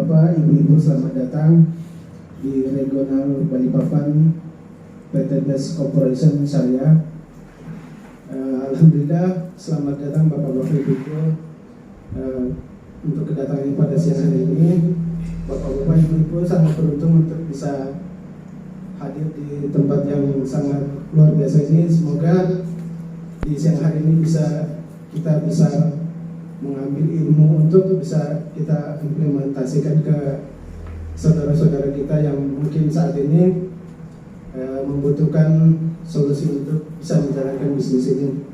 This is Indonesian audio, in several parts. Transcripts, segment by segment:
Bapak-bapak, Ibu-ibu, selamat datang di Regional Balikpapan PT Best Corporation Syariah. Alhamdulillah, selamat datang Bapak-bapak, Ibu-ibu untuk kedatangan pada siang hari ini. Bapak-bapak, Ibu-ibu sangat beruntung untuk bisa hadir di tempat yang sangat luar biasa ini. Semoga di siang hari ini kita bisa mengambil ilmu untuk bisa kita implementasikan ke saudara-saudara kita yang mungkin saat ini membutuhkan solusi untuk bisa menjalankan bisnis ini.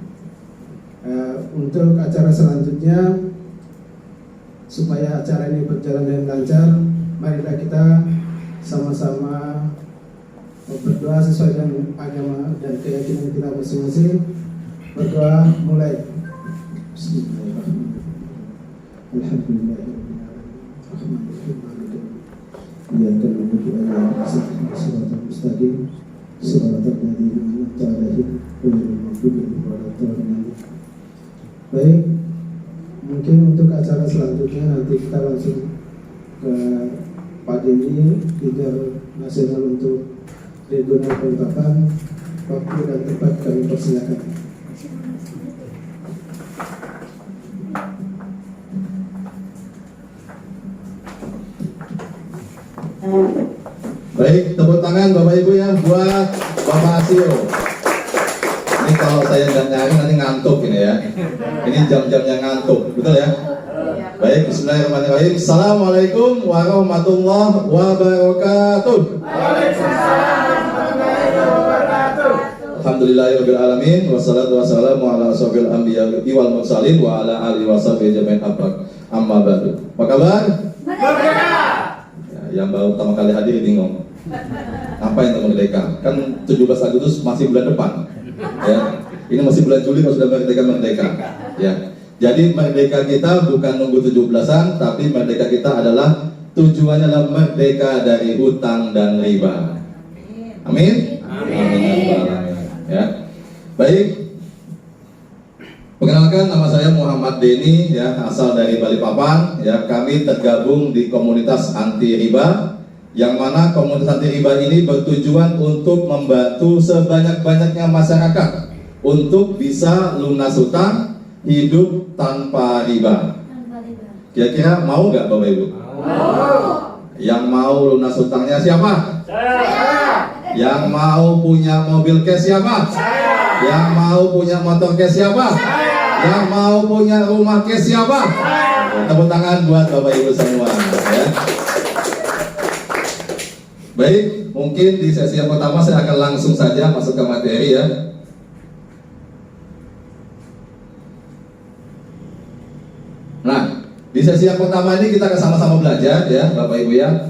Untuk acara selanjutnya, supaya acara ini berjalan dengan lancar, marilah kita sama-sama berdoa sesuai dengan agama dan keyakinan kita masing-masing. Berdoa mulai. Bismillahirrahmanirrahim. Alhamdulillahirrahmanirrahim. Iyyaka na'budu wa iyyaka nasta'in. Shiratal mustaqim. Shiratal ladzina an'amta 'alaihim ghairil maghdubi 'alaihim waladdallin. Baik, mungkin untuk acara selanjutnya nanti kita langsung ke Pak Denny, leader nasional untuk regional Balikpapan. Waktu dan tempat kami persilakan. Baik, tepuk tangan Bapak Ibu ya buat Bapak Asio. Ini kalau saya nggak nyari nanti ngantuk ini ya. Ini jam-jamnya ngantuk, betul ya? Baik, bismillahirrahmanirrahim. Assalamualaikum warahmatullahi wabarakatuh. Alhamdulillahirabbil alamin wassalatu wassalamu ala asyrofil anbiya'i wal mursalin wa ala alihi washabihi ajmain amma ba'du. Apa kabar? Yang baru pertama kali hadir bingung. Apa yang merdeka? Kan 17 Agustus masih bulan depan. Ya. Ini masih bulan Juli kalau sudah merdeka. Ya. Jadi merdeka kita bukan nunggu 17-an, tapi merdeka kita adalah tujuannya adalah merdeka dari hutang dan riba. Amin. Amin. Ya. Baik. Perkenalkan, nama saya Muhammad Denny, ya, asal dari Balikpapan. Ya, kami tergabung di komunitas anti riba, yang mana komunitas anti riba ini bertujuan untuk membantu sebanyak-banyaknya masyarakat untuk bisa lunas hutang, hidup tanpa riba. Kira-kira mau nggak Bapak Ibu? Mau. Yang mau lunas hutangnya siapa? Saya. Yang mau punya mobil cash siapa? Saya. Yang mau punya motor cash siapa? Saya. Yang mau punya rumah cash siapa? Saya. Tepuk tangan buat Bapak Ibu semua ya. Baik, mungkin di sesi yang pertama saya akan langsung saja masuk ke materi ya. Nah, di sesi yang pertama ini kita akan sama-sama belajar ya Bapak Ibu ya.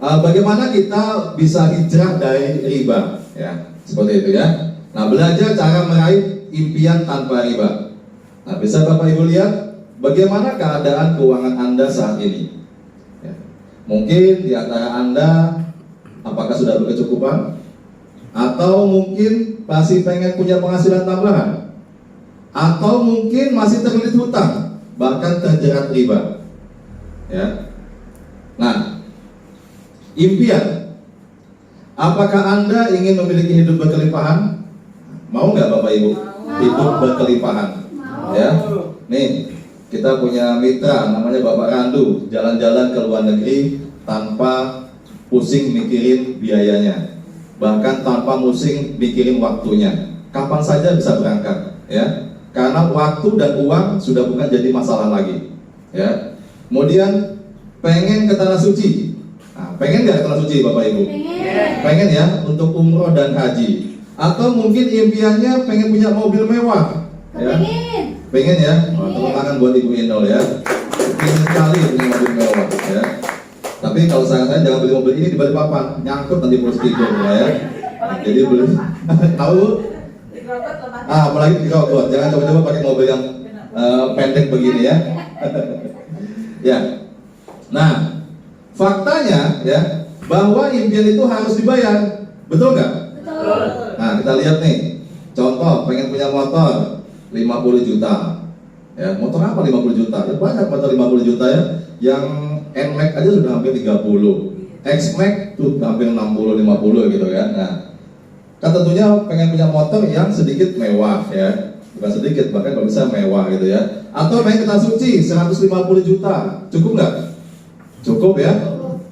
Bagaimana kita bisa hijrah dari riba ya, seperti itu ya. Nah, belajar cara meraih impian tanpa riba. Nah, bisa Bapak Ibu lihat bagaimana keadaan keuangan Anda saat ini ya. Mungkin di antara Anda apakah sudah berkecukupan, atau mungkin masih pengen punya penghasilan tambahan, atau mungkin masih terlilit hutang, bahkan terjerat riba ya. Nah, impian, apakah Anda ingin memiliki hidup berkelimpahan? Mau nggak Bapak Ibu? Hidup berkelimpahan ya. Nih, kita punya mitra namanya Bapak Randu, jalan-jalan ke luar negeri tanpa pusing mikirin biayanya, bahkan tanpa pusing mikirin waktunya. Kapan saja bisa berangkat ya, karena waktu dan uang sudah bukan jadi masalah lagi ya. Kemudian pengen ke tanah suci. Nah, pengen nggak ke tanah suci Bapak Ibu? Pengen ya, untuk umroh dan haji. Atau mungkin impiannya pengen punya mobil mewah ya. Pengen ya. Tepuk tangan buat Ibu Indol ya. Pengen sekali punya mobil mewah ya. Tapi kalau saya jangan beli mobil ini di Balikpapan, nyangkut nanti perlu tidur ya. Jadi beli tahu? Apalagi di Grogol, jangan coba-coba pakai mobil yang pendek begini ya. Ya. Nah, faktanya ya bahwa impian itu harus dibayar, betul nggak? Betul. Nah, kita lihat nih, contoh pengen punya motor 50 juta, ya motor apa 50 juta? Ya banyak motor 50 juta ya, yang NMAX aja sudah hampir 30, X-Max tuh hampir 60-50 gitu kan. Nah, kan tentunya pengen punya motor yang sedikit mewah ya, bukan sedikit, bahkan kalau bisa mewah gitu ya. Atau pengen kita suci 150 juta, cukup nggak? Cukup ya.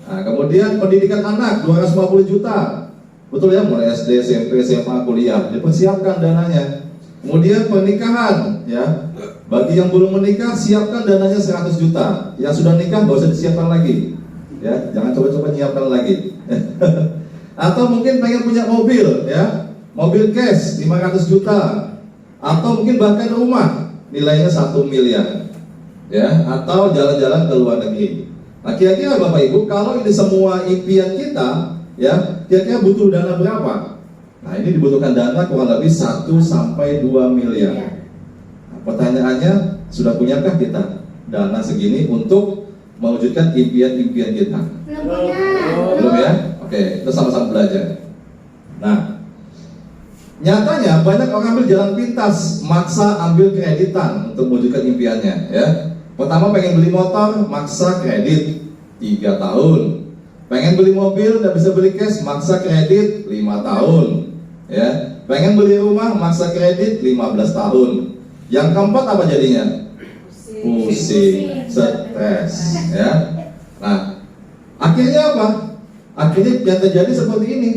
Nah, kemudian pendidikan anak 250 juta, betul ya, mulai SD, SMP, SMA, kuliah, dipersiapkan dananya. Kemudian pernikahan ya, bagi yang belum menikah siapkan dananya 100 juta, yang sudah nikah nggak usah disiapkan lagi. Ya, jangan coba-coba nyiapkan lagi. Atau mungkin pengen punya mobil, ya, mobil cash 500 juta, atau mungkin bahkan rumah nilainya 1 miliar, ya, atau jalan-jalan ke luar negeri. Nah, kira-kira Bapak Ibu, kalau ini semua impian kita, ya, kira-kira butuh dana berapa? Nah, ini dibutuhkan dana kurang lebih 1 sampai 2 miliar. Nah, pertanyaannya, sudah punyakah kita dana segini untuk mewujudkan impian-impian kita? Belum punya. Belum ya? Oke, kita sama-sama belajar. Nah, nyatanya banyak orang ambil jalan pintas, maksa ambil kreditan untuk mewujudkan impiannya ya. Pertama pengen beli motor, maksa kredit 3 tahun. Pengen beli mobil, nggak bisa beli cash, maksa kredit 5 tahun ya. Pengen beli rumah, maksa kredit 15 tahun. Yang keempat apa jadinya? Pusing, stres ya. Nah, akhirnya apa? Akhirnya yang terjadi seperti ini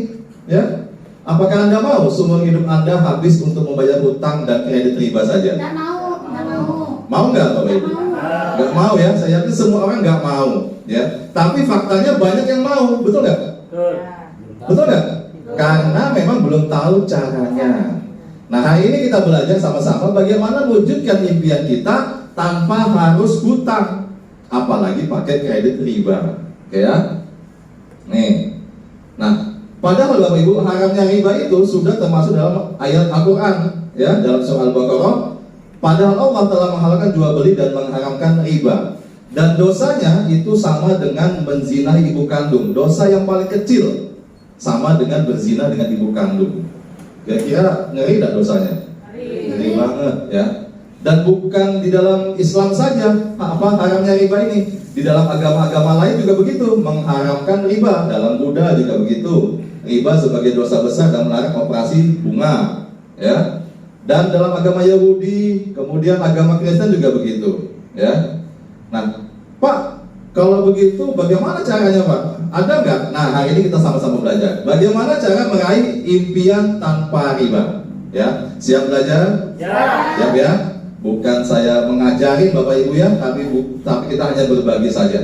ya. Apakah Anda mau seumur hidup Anda habis untuk membayar hutang dan kredit riba saja? Nggak mau, nggak mau. Mau nggak Bapak Ibu? Nggak mau ya, saya yakin semua orang nggak mau ya. Tapi faktanya banyak yang mau, betul nggak? Betul nggak? Karena memang belum tahu caranya. Nah, hari ini kita belajar sama-sama bagaimana mewujudkan impian kita tanpa harus hutang, apalagi pakai kredit riba, oke ya? Nih, nah, padahal Bapak Ibu, haramnya riba itu sudah termasuk dalam ayat Al-Quran, ya, dalam surah Al-Baqarah. Padahal Allah telah menghalalkan jual beli dan mengharamkan riba, dan dosanya itu sama dengan menzinahi ibu kandung. Dosa yang paling kecil sama dengan berzina dengan ibu kandung. Kira-kira ngeri tidak dosanya? Ngeri banget ya. Dan bukan di dalam Islam saja apa haramnya riba ini, di dalam agama-agama lain juga begitu, mengharamkan riba. Dalam Buddha juga begitu, riba sebagai dosa besar dan melarang operasi bunga ya. Dan dalam agama Yahudi, kemudian agama Kristen juga begitu ya. Nah, Pak, kalau begitu bagaimana caranya Pak? Ada nggak? Nah, hari ini kita sama-sama belajar bagaimana cara meraih impian tanpa riba ya. Siap belajar? Ya. Siap ya? Bukan saya mengajari Bapak Ibu ya, tapi kita hanya berbagi saja.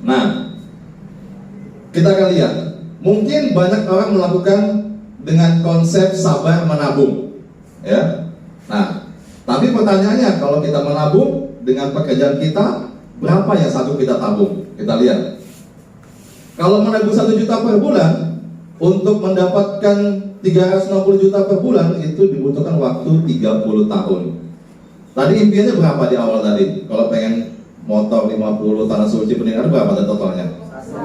Nah, kita akan lihat, mungkin banyak orang melakukan dengan konsep sabar menabung, ya. Nah, tapi pertanyaannya, kalau kita menabung dengan pekerjaan kita, berapa yang satu kita tabung? Kita lihat. Kalau menabung 1 juta per bulan, untuk mendapatkan 360 juta per bulan, itu dibutuhkan waktu 30 tahun. Tadi impiannya berapa di awal tadi? Kalau pengen motor 50, tanah suci, pendidikan, berapa totalnya?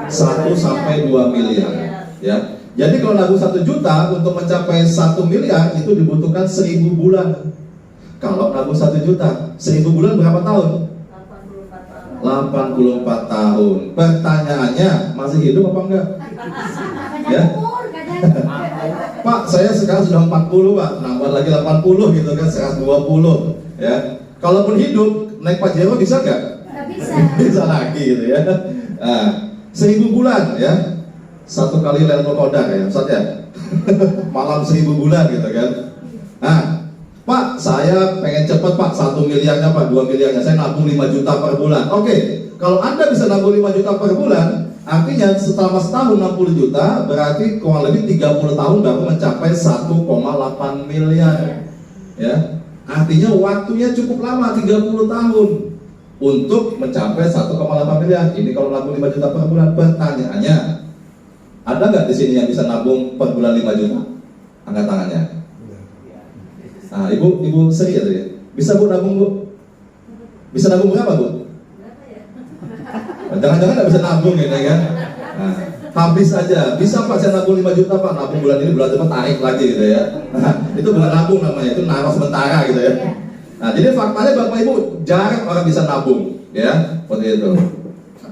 1 sampai 2 miliar ya. Jadi kalau nabung 1 juta untuk mencapai 1 miliar itu dibutuhkan 1000 bulan. Kalau nabung 1 juta, 1000 bulan berapa tahun? 84 tahun. Pertanyaannya, masih hidup apa enggak? Ya? Pak, saya sekarang sudah 40 Pak, nambah lagi 80 gitu kan, 120 ya. Kalaupun hidup, naik Pajero bisa nggak? Nggak bisa. Bisa lagi gitu ya. Nah, 1000 bulan ya, 1 kali Lailatul Qadar ya Ustaz ya. Malam 1000 bulan gitu kan. Nah, Pak, saya pengen cepat Pak, 1 miliarnya Pak, 2 miliarnya, saya nabung 5 juta per bulan. Oke, kalau Anda bisa nabung 5 juta per bulan, artinya setelah setahun 60 juta, berarti kurang lebih 30 tahun baru mencapai 1,8 miliar ya. Artinya waktunya cukup lama, 30 tahun untuk mencapai 1,8 miliar. Ini kalau nabung 5 juta per bulan. Pertanyaannya, ada nggak di sini yang bisa nabung per bulan 5 juta? Angkat tangannya. Nah, ibu Sri ya, bisa Bu nabung Bu? Bisa nabung berapa Bu? Jangan-jangan nggak bisa nabung gitu kan? Nah, habis aja. Bisa Pak, saya nabung 5 juta Pak, nabung bulan ini, bulan depan tarik lagi gitu ya. Nah, itu bukan nabung namanya, itu naruh sementara gitu ya. Nah, jadi faktanya Bapak Ibu jarang orang bisa nabung ya, seperti itu.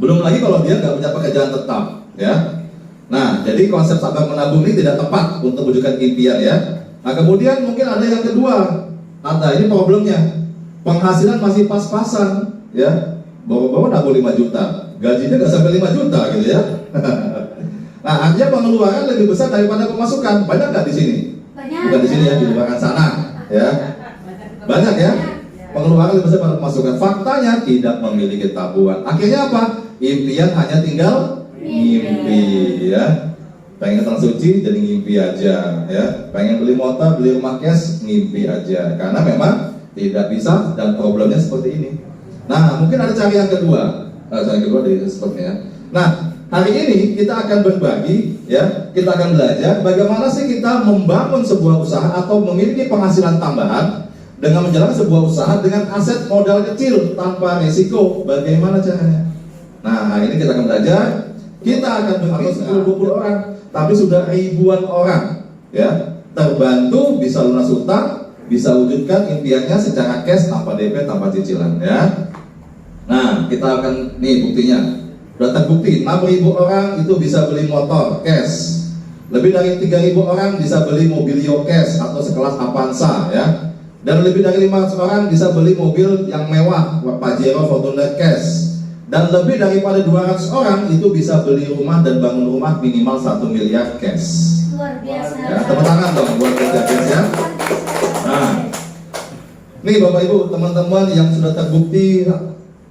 belum lagi kalau dia nggak punya pekerjaan tetap, ya. Nah, jadi konsep sabar menabung ini tidak tepat untuk mewujudkan impian, ya. Nah, kemudian mungkin ada yang kedua, ini problemnya, penghasilan masih pas-pasan, ya. Bawa-bawa nabung 5 juta, gajinya nggak sampai 5 juta gitu ya. Nah, artinya pengeluaran lebih besar daripada pemasukan. Banyak nggak di sini? Banyak. Bukan di sini ya, di luar sana, ya. Banyak ya. Pengeluaran lebih besar daripada pemasukan. Faktanya tidak memiliki tabungan. Akhirnya apa? Impian hanya tinggal mimpi, ya. Pengen ke suci jadi ngimpi aja, ya. Pengen beli motor, beli rumah cash, ngimpi aja. Karena memang tidak bisa dan problemnya seperti ini. Nah, mungkin ada cara yang kedua. Cara yang kedua dari sepertinya. Nah, hari ini kita akan berbagi, ya. Kita akan belajar bagaimana sih kita membangun sebuah usaha atau memiliki penghasilan tambahan dengan menjalankan sebuah usaha dengan aset modal kecil tanpa risiko. Bagaimana caranya? Nah, hari ini kita akan belajar. Kita akan berbagi 10-20 orang, tapi sudah ribuan orang, ya. Terbantu bisa lunas utang, bisa wujudkan impiannya secara cash tanpa DP, tanpa cicilan, ya. Nah, kita akan, nih buktinya sudah terbukti 6.000 orang itu bisa beli motor cash, lebih dari 3.000 orang bisa beli mobilio cash atau sekelas Avanza, ya, dan lebih dari 500 orang bisa beli mobil yang mewah Pajero, Fortuner cash, dan lebih daripada 200 orang itu bisa beli rumah dan bangun rumah minimal 1 miliar cash. Luar biasa. Ya, tepuk tangan dong buat kerja cash, ya. Nah, nih Bapak Ibu, teman-teman yang sudah terbukti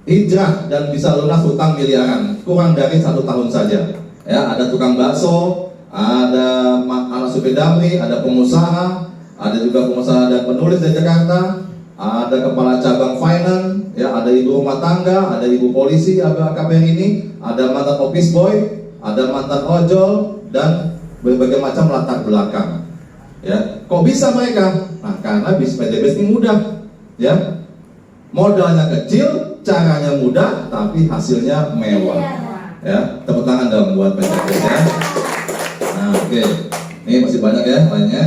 hijrah dan bisa lunas utang miliaran kurang dari 1 tahun saja, ya. Ada tukang bakso, ada anak supir damri, ada pengusaha, ada juga pengusaha dan penulis dari Jakarta, ada kepala cabang finance, ya, ada ibu rumah tangga, ada ibu polisi, ada KPR ini, ada mantan office boy, ada mantan ojol, dan berbagai macam latar belakang, ya. Kok bisa mereka? Nah, karena PTBS ini mudah, ya. Modalnya kecil, caranya mudah, tapi hasilnya mewah, ya. Tepuk tangan dong buat PTBS, ya. Nah, oke. Ini masih banyak ya lainnya.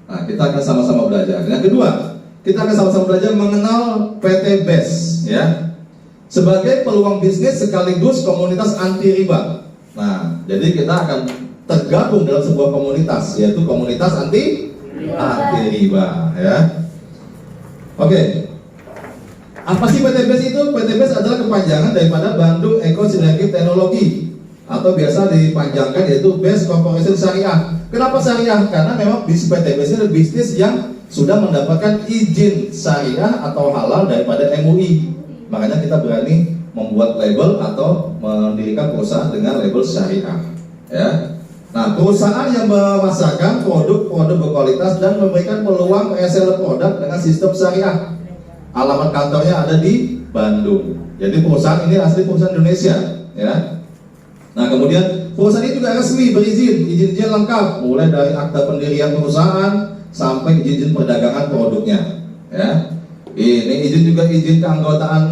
Nah, kita akan sama-sama belajar. Yang kedua, kita akan sama-sama belajar mengenal PTBS, ya, sebagai peluang bisnis sekaligus komunitas anti riba. Nah, jadi kita akan tergabung dalam sebuah komunitas, yaitu komunitas anti riba, ya. Oke. Apa sih PTBS itu? PTBS adalah kepanjangan daripada Bandung Eko Sinergi Teknologi, atau biasa dipanjangkan yaitu Best Corporation Syariah. Kenapa syariah? Karena memang bisnis PTBS ini adalah bisnis yang sudah mendapatkan izin syariah atau halal daripada MUI. Makanya kita berani membuat label atau mendirikan perusahaan dengan label syariah, ya. Nah, perusahaan yang memasarkan produk-produk berkualitas dan memberikan peluang reseller produk dengan sistem syariah. Alamat kantornya ada di Bandung. Jadi perusahaan ini asli perusahaan Indonesia, ya. Nah, kemudian perusahaan ini juga resmi berizin, izin-izin lengkap, mulai dari akta pendirian perusahaan sampai izin perdagangan produknya, ya. Ini izin juga izin keanggotaan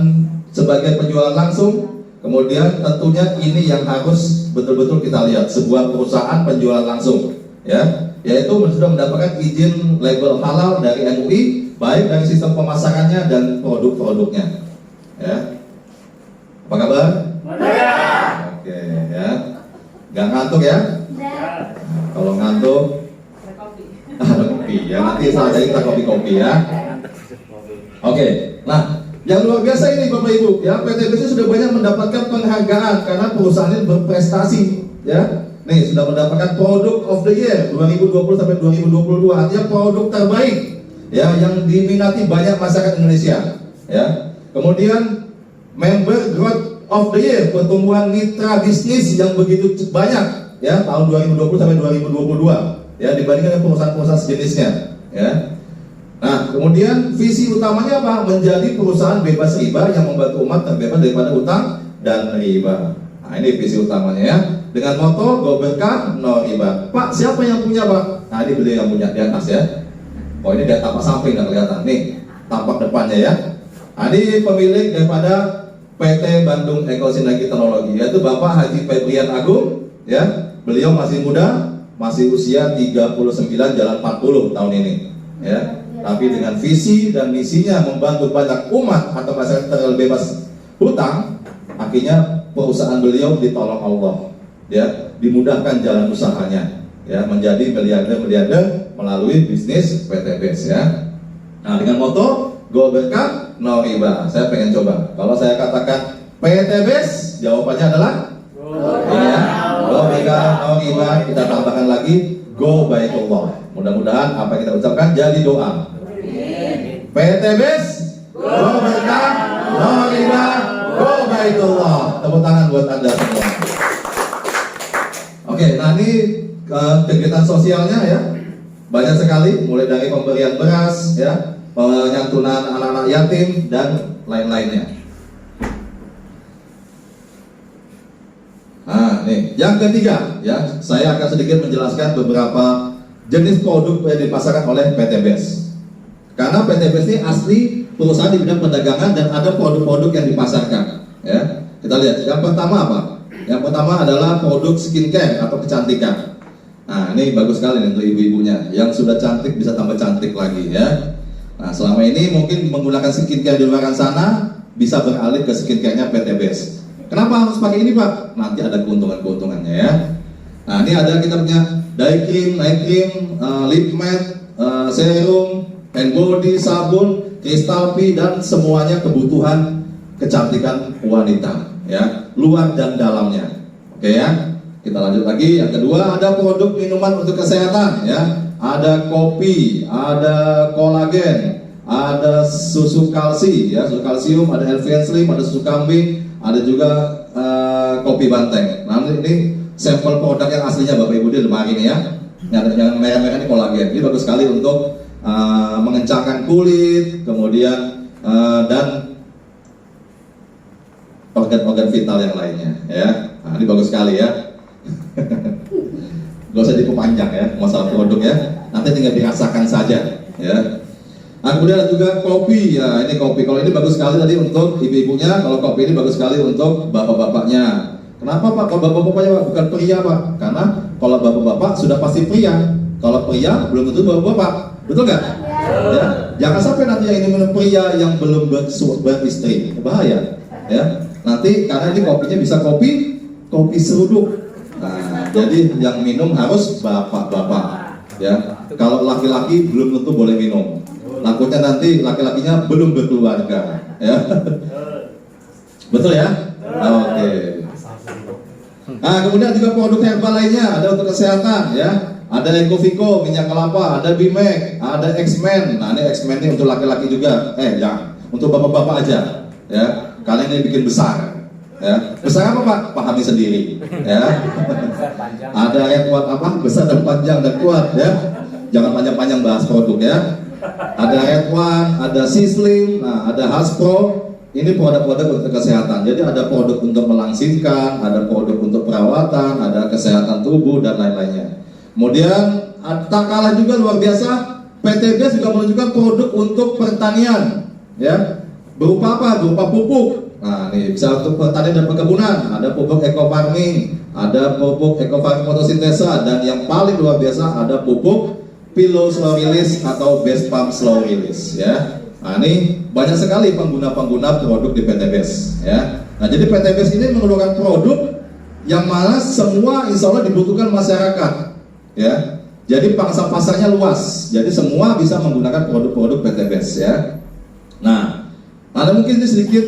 sebagai penjualan langsung. Kemudian tentunya ini yang harus betul-betul kita lihat, sebuah perusahaan penjualan langsung, ya, yaitu sudah mendapatkan izin label halal dari MUI, baik dari sistem pemasarannya dan produk-produknya, ya. Apa kabar? Oke, ya. Gak ngantuk ya? Nah, kalau ngantuk ada kopi, ya. Nanti saya kita kopi-kopi, ya. Oke, nah, yang luar biasa ini Bapak Ibu, ya, PTBS sudah banyak mendapatkan penghargaan karena perusahaan ini berprestasi, ya. Nih, sudah mendapatkan Product of the Year 2020 sampai 2022, artinya produk terbaik, ya, yang diminati banyak masyarakat Indonesia, ya. Kemudian Member Growth of the Year, pertumbuhan mitra bisnis yang begitu banyak, ya, tahun 2020 sampai 2022, ya, dibandingkan dengan perusahaan-perusahaan sejenisnya, ya. Nah, kemudian visi utamanya apa? Menjadi perusahaan bebas riba yang membantu umat terbebas daripada utang dan riba. Nah, ini visi utamanya, ya. Dengan moto go berkah no riba. Pak, siapa yang punya, Pak? Nah, ini beliau yang punya di atas, ya. Oh, ini di tampak samping nggak kelihatan. Nih, tampak depannya, ya. Nah, ini pemilik daripada PT Bandung Eko Sinergi Teknologi, yaitu Bapak Haji Febrian Agung, ya. Beliau masih muda, masih usia 39 jalan 40 tahun ini, ya. Tapi dengan visi dan misinya membantu banyak umat atau masyarakat terbebas hutang, akhirnya perusahaan beliau ditolong Allah, ya, dimudahkan jalan usahanya, ya, menjadi miliarder melalui bisnis PTBS, ya. Nah, dengan moto Go Berkah No Riba, saya pengen coba. Kalau saya katakan PTBS, jawabannya adalah ini ya, Go Berkah No Riba. Kita tambahkan lagi Go Baitullah. Mudah-mudahan apa yang kita ucapkan jadi doa. PTBS, Go Berkah No Riba, Go Baitullah. Tepuk tangan buat Anda semua. Oke, nah ini kegiatan sosialnya ya banyak sekali, mulai dari pemberian beras, ya, penyantunan anak-anak yatim dan lain-lainnya. Nah, nih yang ketiga, ya, saya akan sedikit menjelaskan beberapa jenis produk yang dipasarkan oleh PTBS. Karena PTBS ini asli perusahaan di bidang perdagangan dan ada produk-produk yang dipasarkan. Ya, kita lihat. Yang pertama apa? Yang pertama adalah produk skincare atau kecantikan. Nah, ini bagus sekali nih untuk ibu-ibunya. Yang sudah cantik bisa tambah cantik lagi, ya. Nah, selama ini mungkin menggunakan skincare di luar sana, bisa beralih ke skincare-nya PTBS. Kenapa harus pakai ini, Pak? Nanti ada keuntungan-keuntungannya, ya. Nah, ini ada kita punya day cream, night cream, lip matte, serum, hand body, sabun, kristal P, dan semuanya kebutuhan kecantikan wanita, ya, luar dan dalamnya. Oke, ya. Kita lanjut lagi. Yang kedua ada produk minuman untuk kesehatan, ya. Ada kopi, ada kolagen, ada susu kalsi, ya, susu kalsium, ada Elvian Slim, ada susu kambing, ada juga kopi banteng. Nah, ini sampel produk yang aslinya Bapak Ibu di lemari ini, ya. Yang merah-merah ini kolagen. Ini bagus sekali untuk mengencangkan kulit, kemudian dan organ-organ vital yang lainnya, ya. Nah, ini bagus sekali, ya. Gak usah diperpanjang ya masalah produk, ya. Nanti tinggal dirasakan saja, ya. Nah, kemudian ada juga kopi, ya. Ini kopi. Kalau ini bagus sekali tadi untuk ibu-ibunya. Kalau kopi ini bagus sekali untuk bapak-bapaknya. Kenapa, Pak? Kalau bapak-bapaknya, Pak, bukan pria, Pak? Karena kalau bapak-bapak sudah pasti pria. Kalau pria belum tentu bapak-bapak. Betul nggak? Ya. Jangan sampai nanti yang ini minum pria yang belum beristri, bahaya, ya. Nanti karena ini kopinya bisa kopi seruduk. Nah, jadi yang minum harus bapak-bapak, ya. Kalau laki-laki belum tentu boleh minum. Takutnya nanti laki-lakinya belum berkeluarga, ya. Betul, ya? Oke. Nah, kemudian juga produk herbal lainnya ada untuk kesehatan, ya. Ada Ecovico minyak kelapa, ada Bimek, ada X-Men. Nah, ini X-Men ini untuk laki-laki juga. Jangan, untuk bapak-bapak aja, ya. Kalian ini bikin besar. Ya, besar apa, Pak? Pahami sendiri, ya. Ada yang kuat apa? Besar dan panjang dan kuat, ya. Jangan panjang-panjang bahas produk, ya. Ada Red One, ada C-Slim, nah, ada Hasbro. Ini produk-produk untuk kesehatan. Jadi ada produk untuk melangsingkan, ada produk untuk perawatan, ada kesehatan tubuh dan lain-lainnya. Kemudian tak kalah juga luar biasa, PTBS juga menunjukkan produk untuk pertanian, ya. Berupa apa? Berupa pupuk. Nah, ini bisa untuk pertanian dan perkebunan. Ada pupuk eco farming, ada pupuk eco farming fotosintesa, dan yang paling luar biasa ada pupuk pillow slow release atau base pump slow release, ya. Nah, ini banyak sekali pengguna-pengguna produk di PTBS, ya. Nah, jadi PTBS ini mengeluarkan produk yang mana semua insya Allah dibutuhkan masyarakat, ya. Jadi pangsa pasarnya luas. Jadi semua bisa menggunakan produk-produk PTBS, ya. Nah, ada mungkin ini sedikit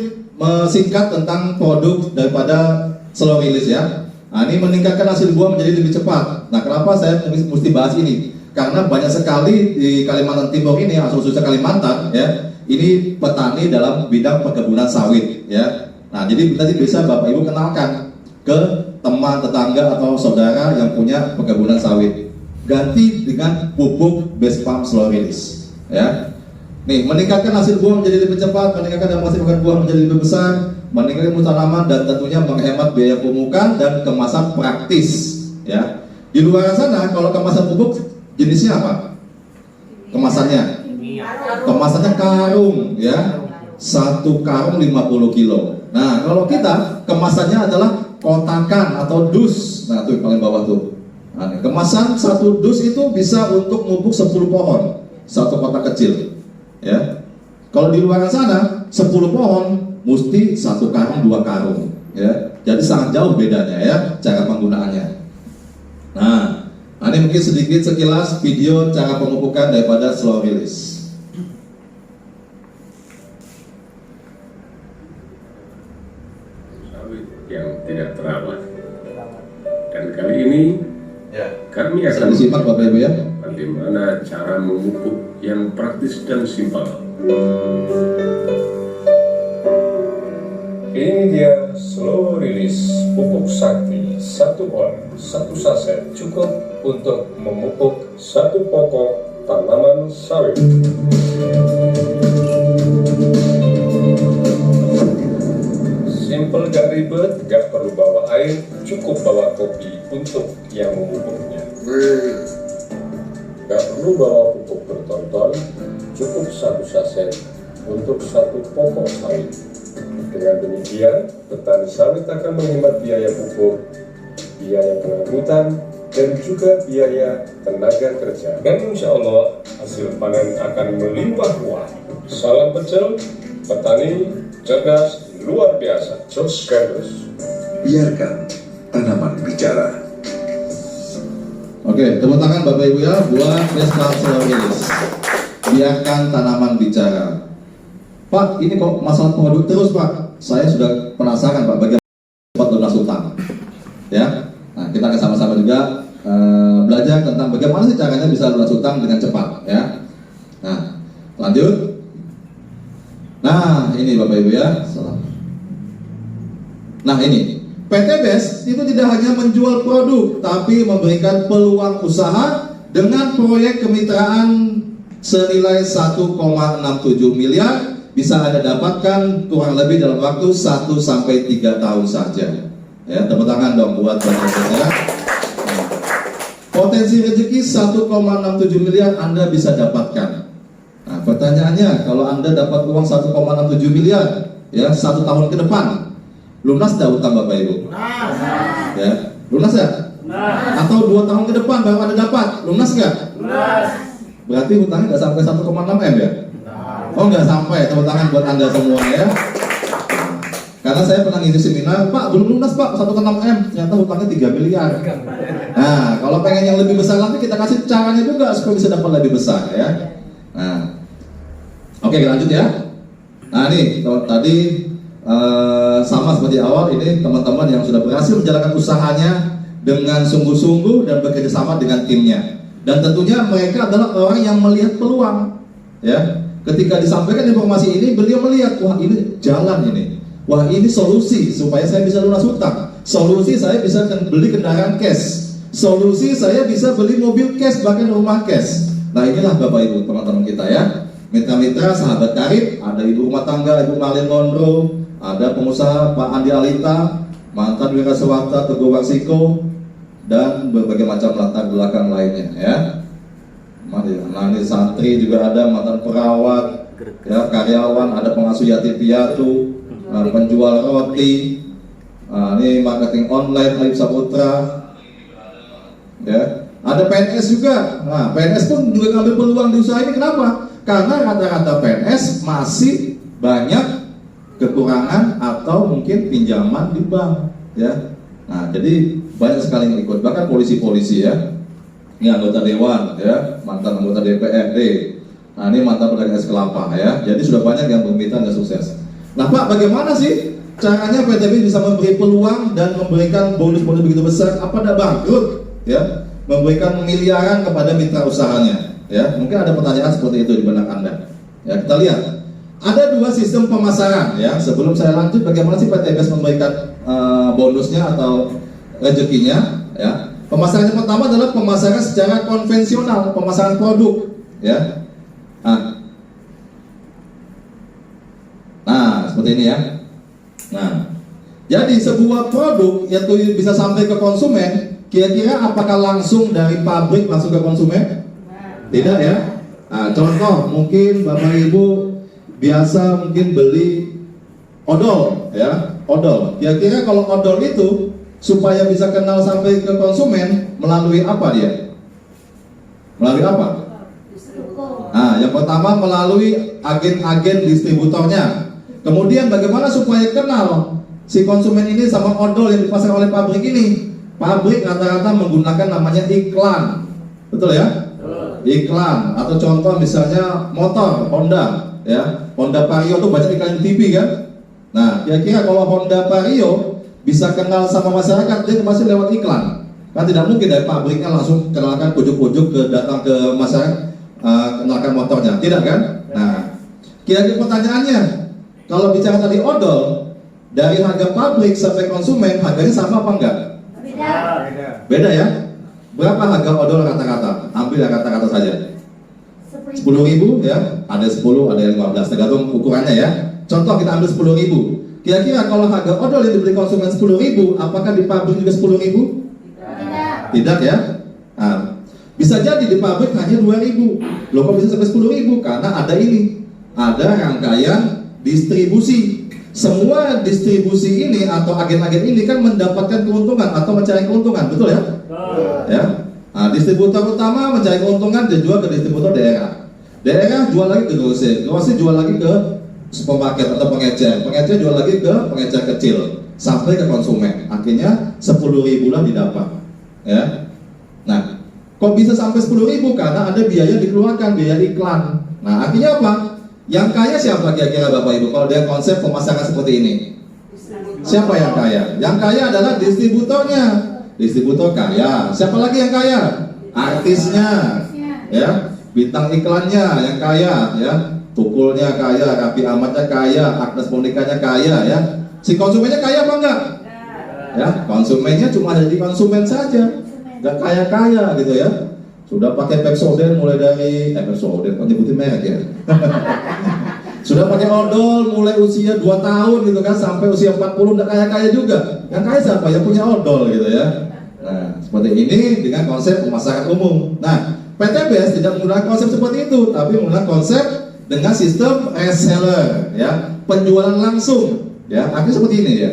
singkat tentang produk daripada slow release, ya. Nah, ini meningkatkan hasil buah menjadi lebih cepat. Nah, kenapa saya mesti bahas ini? Karena banyak sekali di Kalimantan Timur ini, khususnya Kalimantan, ya, ini petani dalam bidang perkebunan sawit, ya. Nah, jadi nanti bisa Bapak Ibu kenalkan ke teman, tetangga atau saudara yang punya perkebunan sawit. Ganti dengan pupuk base pump slow release, ya. Nih, meningkatkan hasil buah menjadi lebih cepat, meningkatkan hasil buah menjadi lebih besar, meningkatkan mutu tanaman, dan tentunya menghemat biaya pemupukan dan kemasan praktis, ya. Di luar sana kalau kemasan pupuk jenisnya apa? Kemasannya karung, ya. Satu karung 50 kilo. Nah, kalau kita kemasannya adalah kotakan atau dus. Nah, tuh paling bawah tuh. Nah, kemasan satu dus itu bisa untuk memupuk 10 pohon, satu kotak kecil, ya. Kalau di luar sana 10 pohon mesti 1 karung 2 karung. ya. Jadi sangat jauh bedanya ya cara penggunaannya. Nah, ini mungkin sedikit sekilas video cara pemupukan daripada slow release. Sawit yang tidak terawat. Dan kali ini kami akan Disimak Bapak Ibu ya. bagaimana cara memupuk yang praktis dan simpel. Ini dia slow release pupuk sakti 1 on 1 saset cukup untuk memupuk 1 pokok tanaman sawit. Simple, gak ribet, gak perlu bawa air, cukup bawa kopi untuk yang memupuknya. Gak perlu bawa pupuk bertonton, cukup 1 saset untuk 1 pokok sawit. Dengan demikian, petani sawit akan menghemat biaya pupuk, biaya pengangkutan, dan juga biaya tenaga kerja. Dan insya Allah, hasil panen akan melimpah ruah. Salam pecel, petani cerdas, luar biasa. Jos Gandus. Biarkan tanaman bicara. Oke, tepuk tangan Bapak Ibu ya buat Vespa Slow Release. Biarkan tanaman bicara. Pak, ini kok masalah produk terus Pak. Saya sudah penasaran Pak bagaimana cepat lunas utang. Ya, nah kita akan sama-sama juga belajar tentang bagaimana sih caranya bisa lunas utang dengan cepat. Ya, nah lanjut. Nah ini Bapak Ibu ya. Nah ini PT BES itu tidak hanya menjual produk, tapi memberikan peluang usaha dengan proyek kemitraan senilai 1,67 miliar. Bisa Anda dapatkan kurang lebih dalam waktu 1 sampai 3 tahun saja. Ya, tepuk tangan dong buat Bapak ya. Potensi rezeki 1,67 miliar Anda bisa dapatkan. Nah, pertanyaannya, kalau Anda dapat uang 1,67 miliar ya 1 tahun ke depan, lunas tidak utang Bapak Ibu? Lunas. Ya, lunas ya? Lunas. Atau 2 tahun ke depan baru Anda dapat, lunas nggak? Lunas. Berarti utangnya nggak sampai 1,6 M ya? Oh nggak sampai, tepuk tangan buat Anda semua ya. Karena saya pernah ngisi seminar, Pak belum lunas Pak 1,6 M, ternyata hutangnya 3 miliar. Nah kalau pengen yang lebih besar lagi kita kasih caranya juga supaya bisa dapat lebih besar ya. Nah, oke lanjut ya. Nah nih kalau tadi sama seperti awal ini teman-teman yang sudah berhasil menjalankan usahanya dengan sungguh-sungguh dan bekerja sama dengan timnya. Dan tentunya mereka adalah orang yang melihat peluang ya. Ketika disampaikan informasi ini, beliau melihat, wah ini jalan ini, wah ini solusi supaya saya bisa lunas hutang, solusi saya bisa beli kendaraan cash, solusi saya bisa beli mobil cash, bahkan rumah cash. Nah inilah Bapak Ibu teman-teman kita ya, mitra-mitra sahabat karib, ada ibu rumah tangga, Ibu Marlin Monroe, ada pengusaha Pak Andi Alita, mantan wira swasta Teguh Warsiko, dan berbagai macam latar belakang lainnya ya. Nah ini santri juga ada, mantan perawat, ya, karyawan, ada pengasuh yatim piatu, penjual roti, ini marketing online Alif Saputra, ya, ada PNS juga. Nah PNS pun juga ngambil peluang di usaha ini. Kenapa? Karena rata-rata PNS masih banyak kekurangan atau mungkin pinjaman di bank, ya. Nah jadi banyak sekali yang ikut, bahkan polisi-polisi ya. Ini anggota dewan ya, mantan anggota DPRD. Nah ini mantan pedagang es kelapa ya. Jadi sudah banyak yang bermitra dan sukses. Nah Pak, bagaimana sih caranya PTB bisa memberi peluang dan memberikan bonus-bonus begitu besar? Apa ada bangkrut ya? Memberikan miliaran kepada mitra usahanya ya. Mungkin ada pertanyaan seperti itu di benak Anda. Ya kita lihat. Ada 2 sistem pemasaran ya. Sebelum saya lanjut, bagaimana sih PTB memberikan bonusnya atau rezekinya ya? Pemasaran yang pertama adalah pemasaran secara konvensional, pemasaran produk, ya. Nah, seperti ini ya. Nah, jadi sebuah produk yang bisa sampai ke konsumen, kira-kira apakah langsung dari pabrik langsung ke konsumen? Tidak ya. Nah, contoh mungkin Bapak Ibu biasa mungkin beli odol, ya, odol. Kira-kira kalau odol itu supaya bisa kenal sampai ke konsumen melalui apa dia? Melalui apa? Nah, yang pertama melalui agen-agen distributornya. Kemudian bagaimana supaya kenal si konsumen ini sama odol yang dipasang oleh pabrik ini. Pabrik rata-rata menggunakan namanya iklan, betul ya? Iklan atau contoh misalnya motor Honda, ya Honda Vario tuh banyak iklan di TV kan? Nah, kira-kira kalau Honda Vario bisa kenal sama masyarakat, dia pasti lewat iklan. Kan tidak mungkin dari pabriknya langsung kenalkan ujuk-ujuk datang ke masyarakat, kenalkan motornya, tidak kan? Nah, kira-kira pertanyaannya, kalau bicara tadi odol, dari harga pabrik sampai konsumen harganya sama apa enggak? Beda. Beda ya? Berapa harga odol rata-rata? Ambil yang rata-rata saja. 10.000 ya, ada 10, ada yang 15, tergantung ukurannya ya. Contoh kita ambil 10.000. Kira-kira kalau harga odol yang dibeli konsumen 10.000, apakah di pabrik juga 10.000? Tidak ya? Nah, bisa jadi di pabrik hanya 2.000. Loh kok bisa sampai 10.000? Karena ada ini, ada rangkaian distribusi. Semua distribusi ini atau agen-agen ini kan mendapatkan keuntungan atau mencari keuntungan, betul ya? Ya. Nah, distributor utama mencari keuntungan dan jual ke distributor daerah. Daerah jual lagi ke grosir, grosir jual lagi ke supermarket atau pengecer, pengecer jual lagi ke pengecer kecil sampai ke konsumen. Akhirnya 10.000 lah didapat. Ya. Nah, kok bisa sampai 10.000? Karena ada biaya dikeluarkan, biaya iklan. Nah, akhirnya apa? Yang kaya siapa kira-kira Bapak Ibu kalau dengan konsep pemasaran seperti ini? Siapa yang kaya? Yang kaya adalah distributornya. Distributor kaya. Siapa lagi yang kaya? Artisnya. Ya, bintang iklannya yang kaya, ya. Tukulnya kaya, Raffi Ahmadnya kaya, Agnes Monikanya kaya, ya. Si konsumennya kaya apa enggak? Ya, konsumennya cuma jadi konsumen saja, nggak kaya-kaya gitu ya. Sudah pakai Pepsodent mulai dari Pepsodent, kok nyebutin merek ya. Sudah pakai odol mulai usia 2 tahun gitu kan, sampai usia 40 nggak kaya-kaya juga. Yang kaya siapa? Yang punya odol gitu ya. Nah, seperti ini dengan konsep pemasaran umum. Nah, PTBS tidak menggunakan konsep seperti itu, tapi menggunakan konsep dengan sistem reseller, ya, penjualan langsung, ya. Artinya seperti ini ya.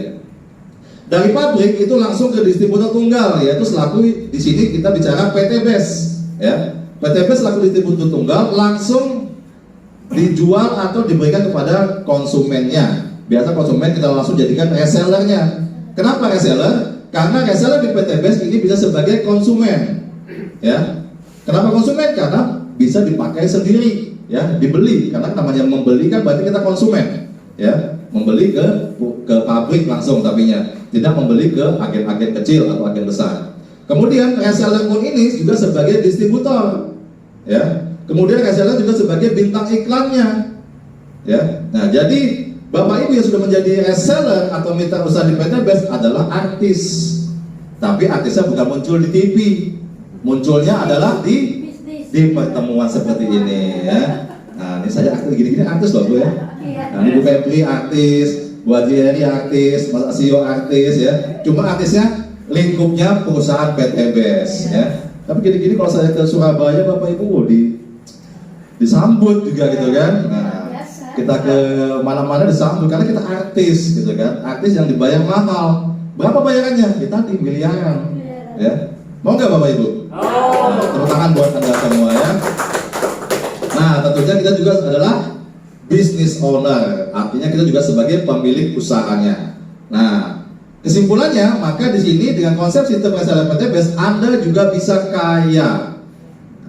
Dari pabrik itu langsung ke distributor tunggal, yaitu selaku di sini kita bicara PTBS, ya. PTBS selaku distributor tunggal langsung dijual atau diberikan kepada konsumennya. Biasa konsumen kita langsung jadikan resellernya. Kenapa reseller? Karena reseller di PTBS ini bisa sebagai konsumen, ya. Kenapa konsumen? Karena bisa dipakai sendiri, ya, dibeli. Karena namanya membeli kan berarti kita konsumen, ya. Membeli ke pabrik langsung tapinya, tidak membeli ke agen-agen kecil atau agen besar. Kemudian reseller pun ini juga sebagai distributor, ya. Kemudian reseller juga sebagai bintang iklannya, ya. Nah, jadi Bapak Ibu yang sudah menjadi reseller atau mitra usaha di PTBS adalah artis, tapi artisnya bukan muncul di TV, munculnya adalah di pertemuan seperti ini, ya. Nah, ini saya aktif gini-gini artis loh Bu ya. Nah, ini Bu Febri artis, Bu Adriani artis, Mas Asio artis, ya. Cuma artisnya lingkupnya perusahaan PTBS, ya. Tapi gini-gini kalau saya ke Surabaya Bapak Ibu disambut juga gitu kan. Nah, kita ke mana-mana disambut karena kita artis gitu kan. Artis yang dibayar mahal. Berapa bayarannya? Kita di miliaran, ya. Mau nggak Bapak Ibu? Tepuk tangan buat Anda semua ya. Nah, tentunya kita juga adalah business owner, artinya kita juga sebagai pemilik usahanya. Nah, kesimpulannya, maka di sini dengan konsep sistem reseller PTBS, Anda juga bisa kaya.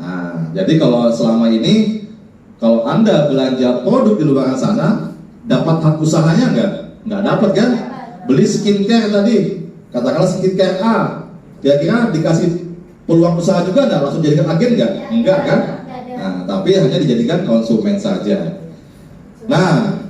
Nah, jadi kalau selama ini, kalau Anda belanja produk di luar sana, dapat hak usahanya nggak dapat kan? Beli skincare tadi, katakanlah skincare A, kira-kira dikasih peluang usaha juga nggak? Langsung jadikan agen nggak? Enggak kan? Nah, tapi hanya dijadikan konsumen saja. Nah,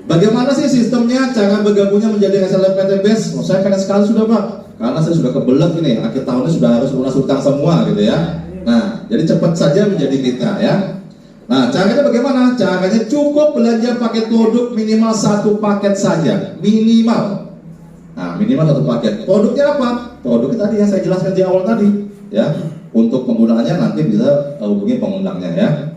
bagaimana sih sistemnya, cara bergabungnya menjadi reseller PTBS? Oh, saya kena sekali sudah Pak, karena saya sudah kebelet ini, akhir tahunnya sudah harus lunas hutang semua gitu ya. Nah, jadi cepat saja menjadi mitra ya. Nah, caranya bagaimana? Caranya cukup belanja paket produk minimal 1 paket saja, minimal. Nah, minimal 1 paket. Produknya apa? Produknya tadi yang saya jelaskan di awal tadi, ya. Untuk penggunaannya nanti bisa hubungi pengundangnya ya.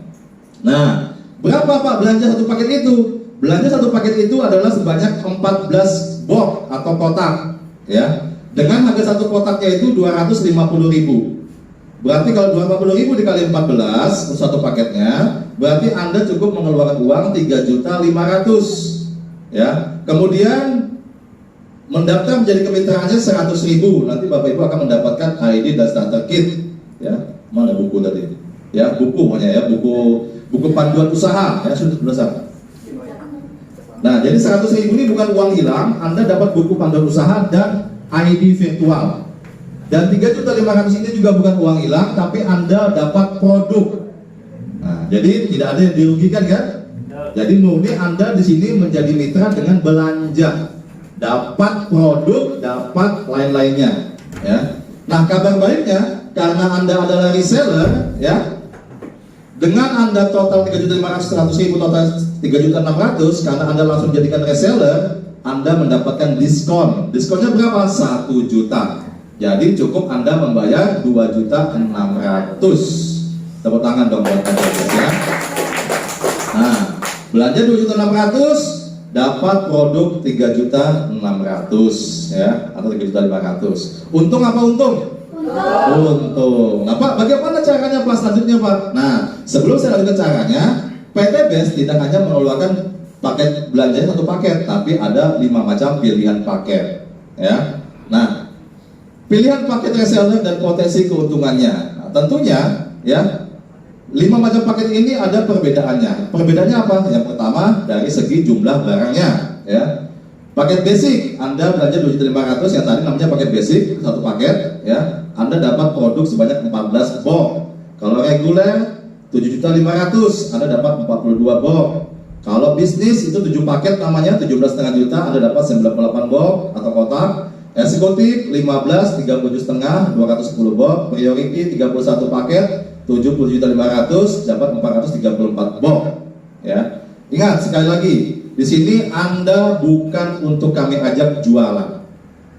Nah, berapa Pak belanja 1 paket itu? Belanja 1 paket itu adalah sebanyak 14 box atau kotak, ya. Dengan harga 1 kotaknya itu 250.000. Berarti kalau 250.000 dikali 14 untuk 1 paketnya, berarti Anda cukup mengeluarkan uang 3.500.000, ya. Kemudian mendaftar menjadi kemitraannya 100.000. Nanti Bapak Ibu akan mendapatkan ID dan starter kit. Ya, mana buku tadi? Ya, buku makanya ya, buku panduan usaha ya, sudah besar. Nah, jadi 100.000 ini bukan uang hilang. Anda dapat buku panduan usaha dan ID virtual. Dan 3.500.000 ini juga bukan uang hilang, tapi Anda dapat produk. Nah, jadi tidak ada yang dirugikan kan? Jadi murni Anda di sini menjadi mitra dengan belanja, dapat produk, dapat lain-lainnya. Ya. Nah, kabar baiknya karena Anda adalah reseller, ya, dengan Anda total 3.500.000 total 3.600.000, karena Anda langsung jadikan reseller, Anda mendapatkan diskon. Diskonnya berapa? 1 juta. Jadi cukup Anda membayar 2.600.000. Tepuk tangan dong buat Anda ya. Nah, belanja 2.600.000 dapat produk 3.600.000 ya, atau 3.500.000. Untung apa untung? Untung. Nah Pak, bagaimana caranya Pak selanjutnya Pak? Nah, sebelum saya lanjutkan caranya, PT BEST tidak hanya mengeluarkan paket belanja satu paket, tapi ada 5 macam pilihan paket. Ya. Nah, pilihan paket reseller dan potensi keuntungannya. Nah, tentunya ya 5 macam paket ini ada perbedaannya. Perbedaannya apa? Yang pertama dari segi jumlah barangnya. Ya. Paket basic, Anda belanja 2.500.000 yang tadi namanya paket basic, satu paket, ya. Anda dapat produk sebanyak 14 box. Kalau reguler 7.500.000, Anda dapat 42 box. Kalau bisnis itu 7 paket namanya 17,5 juta, Anda dapat 98 box atau kotak. Eksekutif 15, 30,5, 210 box. Priority 31 paket, 70.500.000, dapat 434 box. Ya. Ingat sekali lagi, di sini Anda bukan untuk kami ajak jualan,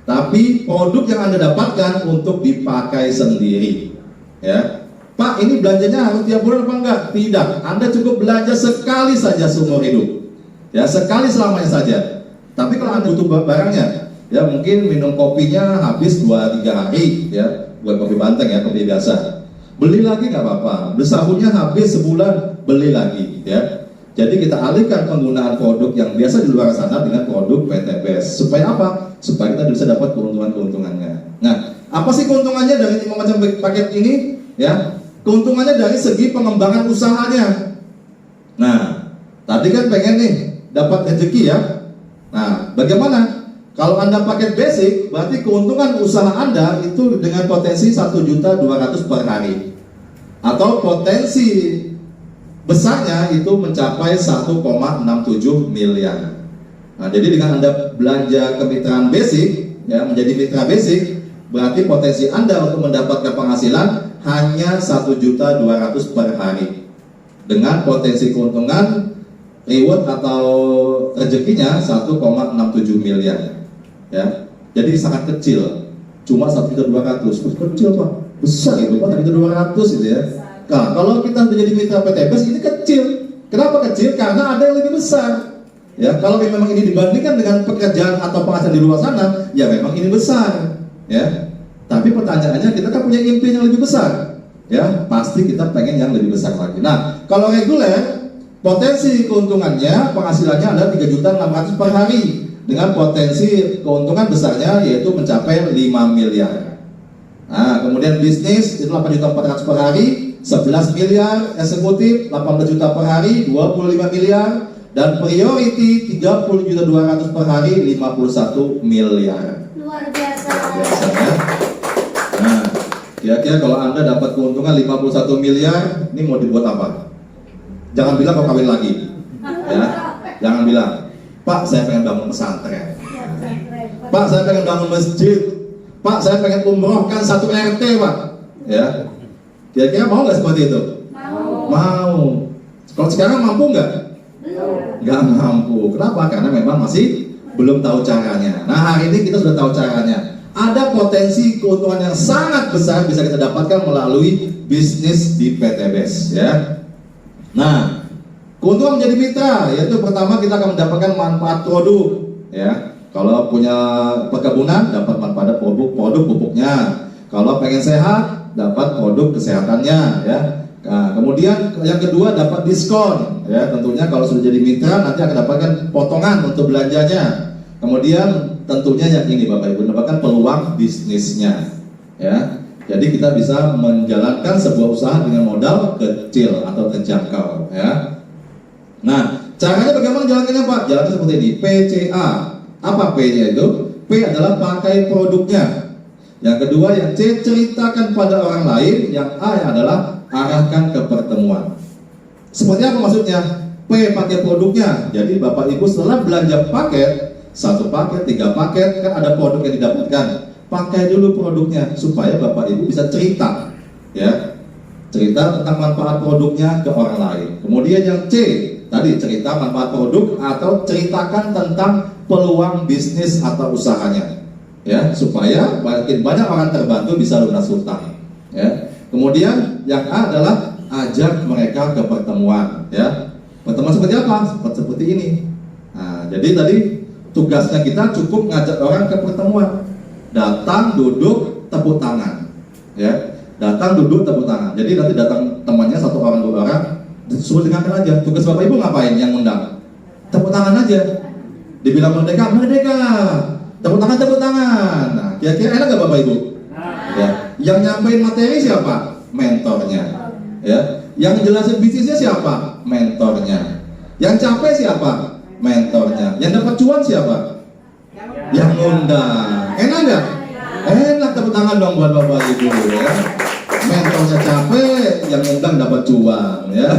tapi produk yang Anda dapatkan untuk dipakai sendiri. Ya, Pak, ini belanjanya harus tiap bulan apa enggak? Tidak, Anda cukup belanja sekali saja seumur hidup. Ya, sekali selamanya saja. Tapi kalau Anda butuh barangnya, ya mungkin minum kopinya habis 2-3 hari, ya, bukan kopi banteng ya, kopi biasa. Beli lagi nggak apa-apa. Beli sabunnya habis sebulan, beli lagi, ya. Jadi kita alihkan penggunaan produk yang biasa di luar sana dengan produk PT BEST. Supaya apa? Supaya kita bisa dapat keuntungan-keuntungannya. Nah, apa sih keuntungannya dari 5 macam paket ini? Ya, keuntungannya dari segi pengembangan usahanya. Nah, tadi kan pengen nih dapat rezeki ya. Nah, bagaimana? Kalau Anda paket basic, berarti keuntungan usaha Anda itu dengan potensi 1.200.000 per hari. Atau potensi besarnya itu mencapai 1,67 miliar. Nah, jadi dengan Anda belanja kemitraan basic, ya, menjadi mitra basic, berarti potensi Anda untuk mendapatkan penghasilan hanya 1.200.000 per hari. Dengan potensi keuntungan reward atau rezekinya 1,67 miliar. Ya, jadi sangat kecil, cuma 1.200.000. Kecil Pak, besar itu Pak, 1.200.000 itu ya. Nah, kalau kita menjadi mitra PT BEST ini kecil. Kenapa kecil? Karena ada yang lebih besar. Ya, kalau memang ini dibandingkan dengan pekerjaan atau penghasilan di luar sana, ya memang ini besar. Ya, tapi pertanyaannya kita kan punya impian yang lebih besar. Ya, pasti kita pengen yang lebih besar lagi. Nah, kalau reguler, potensi keuntungannya, penghasilannya adalah 3.600.000 per hari. Dengan potensi keuntungan besarnya yaitu mencapai 5 miliar. Nah, kemudian bisnis itu 8.400.000 per hari, 11 miliar, eksekutif 18 juta per hari, 25 miliar, dan priority 30.200.000 per hari, 51 miliar. Luar biasa. Biasa ya. Nah, kira-kira kalau Anda dapat keuntungan 51 miliar, ini mau dibuat apa? Jangan bilang kau kawin lagi. Ya, jangan bilang, Pak, saya pengen bangun pesantren. Pak, saya pengen bangun masjid. Pak, saya pengen umrohkan 1 RT, Pak. Ya, kira-kira mau nggak seperti itu? Mau. Kalau sekarang mampu nggak? Nggak mampu. Kenapa? Karena memang masih belum tahu caranya. Nah, hari ini kita sudah tahu caranya. Ada potensi keuntungan yang sangat besar bisa kita dapatkan melalui bisnis di PT BEST. Ya. Nah, keuntungan menjadi mitra, yaitu pertama kita akan mendapatkan manfaat produk. Ya. Kalau punya perkebunan dapat manfaat produk pupuknya. Kalau pengen sehat dapat produk kesehatannya, ya. Nah, kemudian yang kedua dapat diskon, ya. Tentunya kalau sudah jadi mitra nanti akan dapatkan potongan untuk belanjanya. Kemudian tentunya yang ini Bapak Ibu, mendapatkan peluang bisnisnya. Ya, jadi kita bisa menjalankan sebuah usaha dengan modal kecil atau terjangkau. Ya. Nah, caranya bagaimana jalannya Pak? Jalannya seperti ini, PCA. Apa P-nya itu? P adalah pakai produknya. Yang kedua yang C, ceritakan pada orang lain. Yang A adalah arahkan ke pertemuan. Seperti apa maksudnya? P pakai produknya. Jadi Bapak Ibu setelah belanja paket, 1 paket, 3 paket, kan ada produk yang didapatkan. Pakai dulu produknya supaya Bapak Ibu bisa cerita, ya, cerita tentang manfaat produknya ke orang lain. Kemudian yang C tadi, cerita manfaat produk atau ceritakan tentang peluang bisnis atau usahanya, ya, supaya makin banyak orang terbantu bisa lunas hutang. Ya. Kemudian yang A adalah ajak mereka ke pertemuan. Ya. Pertemuan seperti apa? Seperti ini. Nah, jadi tadi tugasnya kita cukup ngajak orang ke pertemuan. Datang, duduk, tepuk tangan. Ya. Datang, duduk, tepuk tangan. Jadi nanti datang temannya 1 orang 2 orang, suruh dengarkan aja. Tugas Bapak Ibu ngapain yang undang? Tepuk tangan aja. Dibilang merdeka, merdeka. Tepuk tangan, tepuk tangan. Nah, kira-kira enak gak Bapak Ibu? Ya. Yang nyampein materi siapa? Mentornya. Ya. Yang jelasin bisnisnya siapa? Mentornya. Yang capek siapa? Mentornya. Yang dapat cuan siapa? Yang ngundang. Enak gak? Enak, tepuk tangan dong buat Bapak Ibu. Ya. Mentornya capek, yang ngundang dapat cuan. Ya.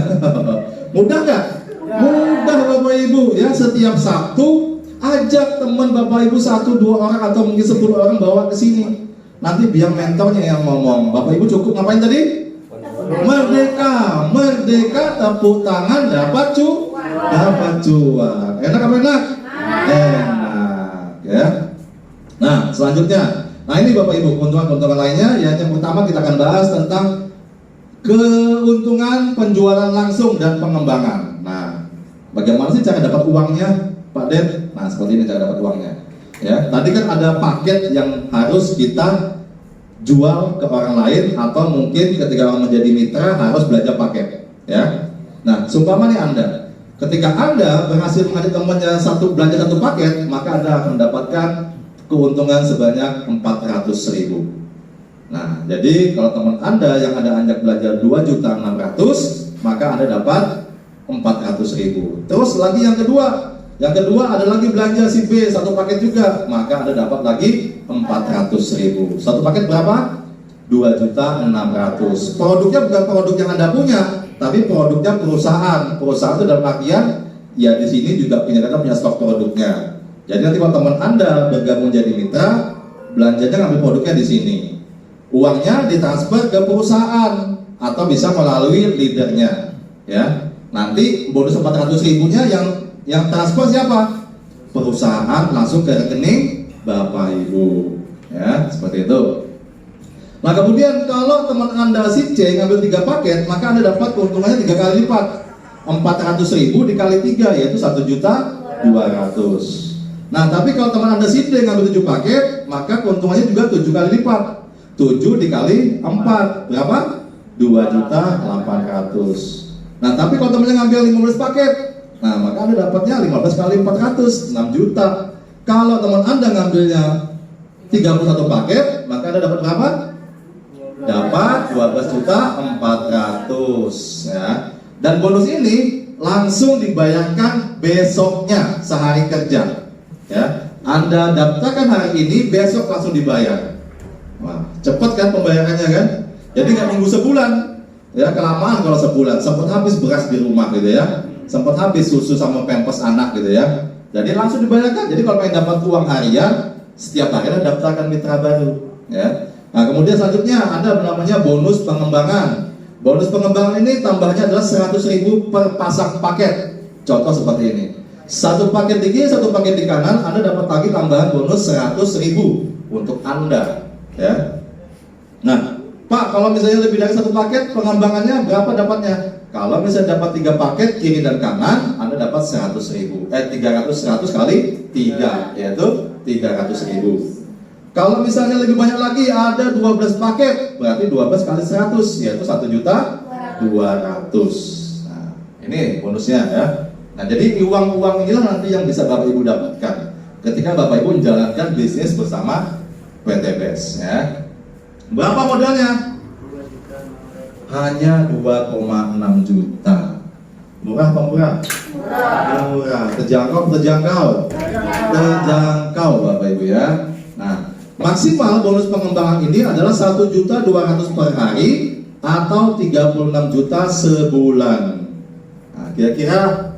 Mudah gak? Mudah Bapak Ibu. Ya, setiap Sabtu ajak teman Bapak Ibu 1-2 orang atau mungkin 10 orang bawa ke sini. Nanti biar mentornya yang ngomong. Bapak Ibu cukup ngapain tadi? Merdeka, merdeka, tepuk tangan, dapat cuan. Enak apa enak? Enak, ya. Nah, selanjutnya, nah ini Bapak Ibu keuntungan-keuntungan lainnya. Ya, yang pertama kita akan bahas tentang keuntungan penjualan langsung dan pengembangan. Nah, bagaimana sih cara dapat uangnya, Pak Den? Nah, seperti ini cara dapat uangnya. Ya, tadi kan ada paket yang harus kita jual ke orang lain, atau mungkin ketika orang menjadi mitra harus belanja paket. Ya, nah, seumpama nih Anda, ketika Anda berhasil mengajak temannya belanja 1 paket, maka Anda akan mendapatkan keuntungan sebanyak 400.000. Nah, jadi kalau teman Anda yang Anda ajak belanja 2.600.000, maka Anda dapat 400.000. Terus lagi yang kedua ada lagi belanja si B 1 paket juga, maka Anda dapat lagi 400.000. 1 paket berapa? 2.600.000. Produknya bukan produk yang Anda punya, tapi produknya perusahaan. Perusahaan itu dalam artian ya di sini juga punya stok produknya. Jadi nanti kalau teman Anda bergabung jadi mitra, belanjanya ngambil produknya di sini. Uangnya ditransfer ke perusahaan atau bisa melalui leadernya. Ya. Nanti bonus 400.000-nya yang transfer siapa? Perusahaan langsung ke rekening Bapak Ibu. Ya, seperti itu. Nah, kemudian kalau teman Anda si C ngambil 3 paket, maka Anda dapat keuntungannya 3 kali lipat. 400.000 dikali 3 yaitu 1.200.000. Nah, tapi kalau teman Anda si D ngambil 7 paket, maka keuntungannya juga 7 kali lipat. 7 dikali 4 berapa? 2.800.000. Nah, tapi kalau temannya ngambil 15 paket, nah maka Anda dapatnya 15 kali 400, 6 juta. Kalau teman Anda ngambilnya 31 paket, maka Anda dapat berapa? Dapat 12.400.000, ya. Dan bonus ini langsung dibayarkan besoknya sehari kerja. Ya. Anda daftarkan hari ini, besok langsung dibayar. Wah, cepat kan pembayarannya kan? Jadi nggak nunggu sebulan. Ya, kelamaan kalau sebulan, sempat habis beras di rumah gitu ya. Sempat habis susu sama pampers anak gitu ya. Jadi langsung dibayarkan. Jadi kalau pengen dapat uang harian, setiap hari Anda daftarkan mitra baru, ya. Nah, kemudian selanjutnya ada namanya bonus pengembangan. Bonus pengembangan ini tambahnya adalah 100.000 per pasang paket. Contoh seperti ini. 1 paket di kiri, 1 paket di kanan, Anda dapat lagi tambahan bonus 100.000 untuk Anda, ya. Nah, Pak, kalau misalnya lebih dari 1 paket, pengembangannya berapa dapatnya? Kalau misalnya dapat 3 paket kiri dan kanan, Anda dapat 100.000. 100 kali 3, yaitu 300.000. Kalau misalnya lebih banyak lagi, ada 12 paket, berarti 12 kali 100, yaitu 1.200.000. Nah, ini bonusnya ya. Nah, jadi uang-uang inilah nanti yang bisa Bapak Ibu dapatkan. ketika Bapak Ibu menjalankan bisnis bersama PT BES ya. Berapa modalnya? Hanya 2,6 juta. Murah apa murah? Murah. Terjangkau Bapak Ibu ya. Nah, maksimal bonus pengembangan ini adalah 1.200.000 per hari atau 36 juta sebulan. Nah, kira-kira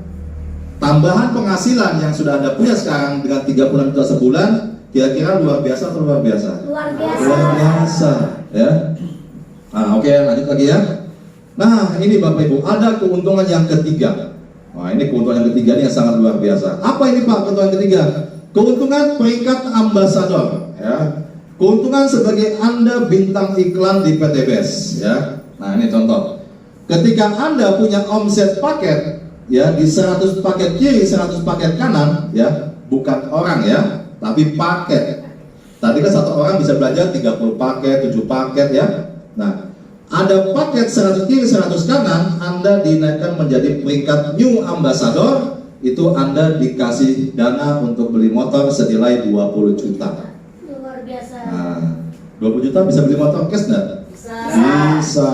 tambahan penghasilan yang sudah Anda punya sekarang dengan 36 juta sebulan, kira-kira luar biasa atau luar biasa? Luar biasa. Luar biasa, ya. Nah, oke, lanjut lagi ya. Nah, ini Bapak Ibu, ada keuntungan yang ketiga. Nah, ini keuntungan yang ketiga ini yang sangat luar biasa. Apa ini Pak keuntungan ketiga? Keuntungan peringkat ambasador, ya. Keuntungan sebagai Anda bintang iklan di PT BES, ya. Nah, ini contoh. Ketika Anda punya omset paket, ya, di 100 paket kiri, 100 paket kanan, ya, bukan orang ya, tapi paket. Tadi kan satu orang bisa belanja 30 paket, 7 paket ya. Nah, ada paket 100 kiri, 100 kanan, Anda dinaikkan menjadi peringkat new ambassador, itu Anda dikasih dana untuk beli motor senilai 20 juta. Luar biasa. Nah, 20 juta bisa beli motor cash nggak? Bisa.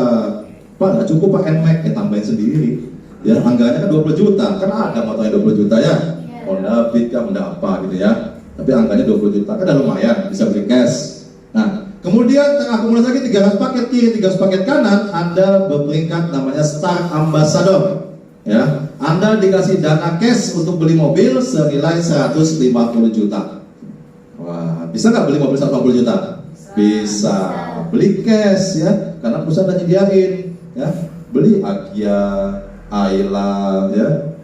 Pak, nggak cukup Pak NMAX, ya tambahin sendiri. Ya, anggarannya kan 20 juta, kan ada motornya 20 juta ya. Honda Beat kan, Honda apa gitu ya. Tapi angkanya 20 juta, kan udah lumayan, bisa beli cash. Nah, kemudian terakumulasi lagi 300 paket kiri, 300 paket kanan, Anda berperingkat namanya Star Ambassador. Ya, Anda dikasih dana cash untuk beli mobil senilai 150 juta. Wah, bisa nggak beli mobil 150 juta? Bisa. Beli cash ya, karena perusahaan udah nyediain ya. Beli Agia, Ayla ya.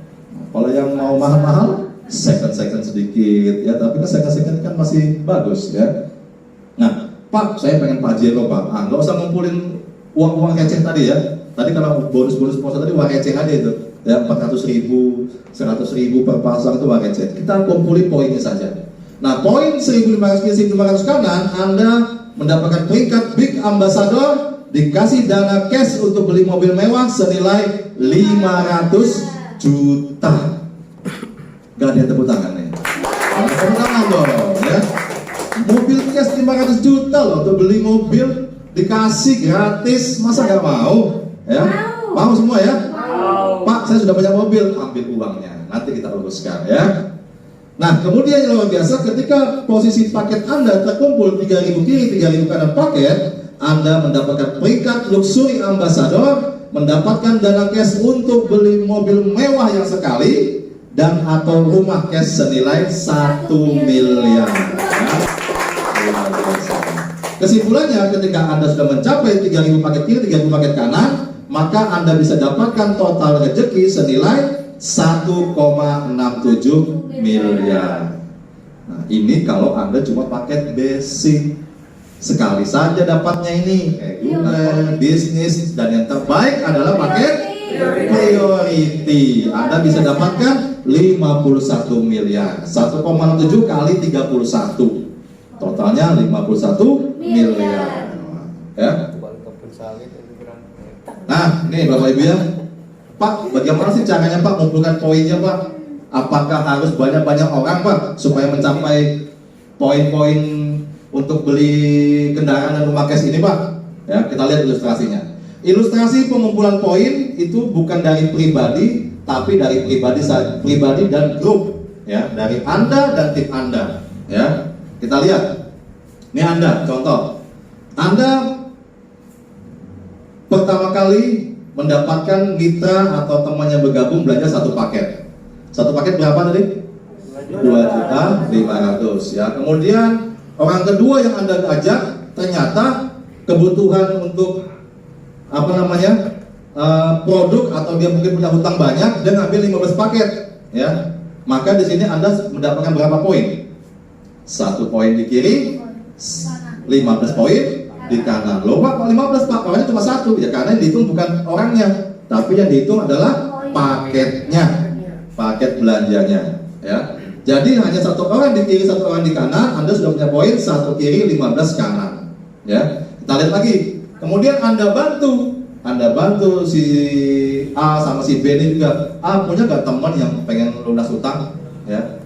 Kalau yang mau mahal-mahal, second sedikit ya, tapi kan second kan masih bagus ya. Nah, Pak, saya pengen Pajero Pak. Nggak usah ngumpulin uang receh tadi ya. Tadi kalau bonus sponsor tadi uang receh aja itu ya, 400.000, 100.000 per pasang itu uang receh. Kita kumpulin poinnya saja. Nah, poin 1.500 kiri, 1.500 kanan, Anda mendapatkan peringkat Big Ambassador, dikasih dana cash untuk beli mobil mewah senilai 500 juta. Gak ada tepuk tangan nih. Tepuk tangan dong ya. Mobil cash 500 juta loh untuk beli mobil, dikasih gratis, masa gak mau? Ya, mau semua ya? Pak, saya sudah punya mobil, ambil uangnya, nanti kita uruskan ya. Nah, kemudian yang luar biasa, ketika posisi paket Anda terkumpul 3.000 kiri, 3.000 kanan paket, Anda mendapatkan peringkat luxury ambassador, mendapatkan dana cash untuk beli mobil mewah yang sekali, dan atau rumah cash senilai 1 miliar. Kesimpulannya, ketika Anda sudah mencapai 3.000 paket kiri, 3.000 paket kanan, maka Anda bisa dapatkan total rezeki senilai 1,67 miliar. Nah, ini kalau Anda cuma paket basic. Sekali saja dapatnya ini, reguler, bisnis, dan yang terbaik adalah paket priority. Anda bisa dapatkan 51 miliar. 1,67 kali 31. Totalnya 51 miliar. Ya. Nah, ini Bapak Ibu ya. Pak, bagaimana sih caranya Pak mengumpulkan poinnya Pak? Apakah harus banyak-banyak orang Pak supaya mencapai poin-poin untuk beli kendaraan dan rumah cash ini Pak? Ya, kita lihat ilustrasinya. Ilustrasi pengumpulan poin itu bukan dari pribadi, tapi dari pribadi dan grup. Ya, dari Anda dan tim Anda. Ya, kita lihat. Ini Anda, contoh. Anda pertama kali mendapatkan mitra atau temannya bergabung belanja satu paket. Satu paket berapa tadi? 2.500.000 ya. Kemudian orang kedua yang Anda ajak ternyata kebutuhan untuk produk atau dia mungkin punya hutang banyak, dia ngambil 15 paket ya. Maka di sini Anda mendapatkan berapa poin? 1 poin di kiri, 15 poin di kanan. Loh Pak, 15 Pak, poinnya cuma 1 ya, karena yang dihitung bukan orangnya, tapi yang dihitung adalah paketnya, paket belanjanya ya. Jadi hanya 1 orang di kiri, 1 orang di kanan, Anda sudah punya poin 1 kiri, 15 kanan ya. Kita lihat lagi. Kemudian Anda bantu si A sama si B ini juga. A punya gak teman yang pengen lunas hutang ya?